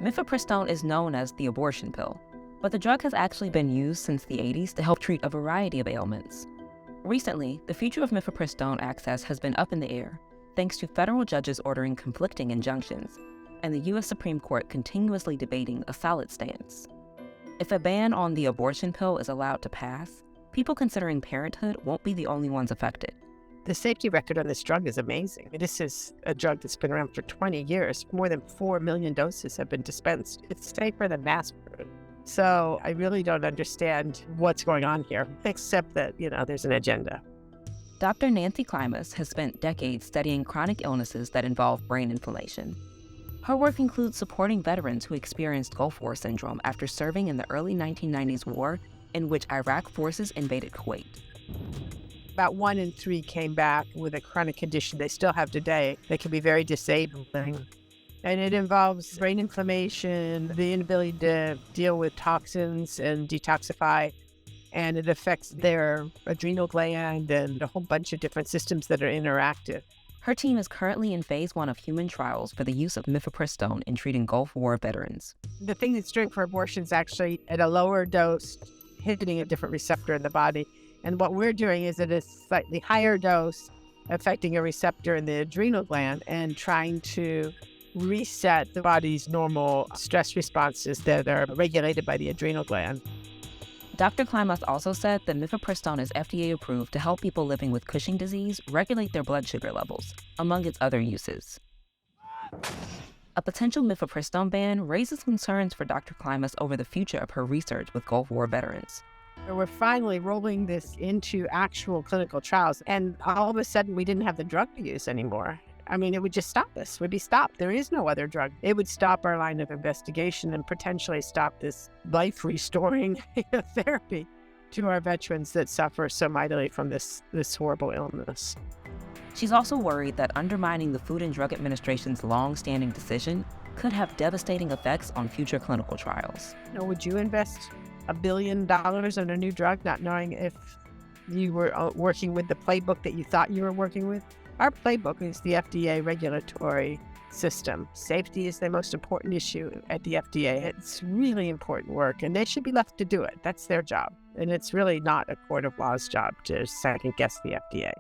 Mifepristone is known as the abortion pill, but the drug has actually been used since the 80s to help treat a variety of ailments. Recently, the future of mifepristone access has been up in the air, thanks to federal judges ordering conflicting injunctions, and the U.S. Supreme Court continuously debating a solid stance. If a ban on the abortion pill is allowed to pass, people considering parenthood won't be the only ones affected. The safety record on this drug is amazing. This is a drug that's been around for 20 years. More than 4 million doses have been dispensed. It's safer than aspirin. So I really don't understand what's going on here, except that, there's an agenda. Dr. Nancy Klimas has spent decades studying chronic illnesses that involve brain inflammation. Her work includes supporting veterans who experienced Gulf War syndrome after serving in the early 1990s war in which Iraq forces invaded Kuwait. About 1 in 3 came back with a chronic condition they still have today that can be very disabling. And it involves brain inflammation, the inability to deal with toxins and detoxify, and it affects their adrenal gland and a whole bunch of different systems that are interactive. Her team is currently in phase 1 of human trials for the use of mifepristone in treating Gulf War veterans. The thing that's doing for abortion is actually at a lower dose, hitting a different receptor in the body. And what we're doing is at a slightly higher dose, affecting a receptor in the adrenal gland and trying to reset the body's normal stress responses that are regulated by the adrenal gland. Dr. Klimas also said that mifepristone is FDA approved to help people living with Cushing disease regulate their blood sugar levels, among its other uses. A potential mifepristone ban raises concerns for Dr. Klimas over the future of her research with Gulf War veterans. We're finally rolling this into actual clinical trials, and all of a sudden we didn't have the drug to use anymore. I mean, it would just stop us. We'd be stopped. There is no other drug. It would stop our line of investigation and potentially stop this life-restoring therapy to our veterans that suffer so mightily from this horrible illness. She's also worried that undermining the Food and Drug Administration's long-standing decision could have devastating effects on future clinical trials. Would you invest $1 billion on a new drug, not knowing if you were working with the playbook that you thought you were working with? Our playbook is the FDA regulatory system. Safety is the most important issue at the FDA. It's really important work, and they should be left to do it. That's their job. And it's really not a court of law's job to second guess the FDA.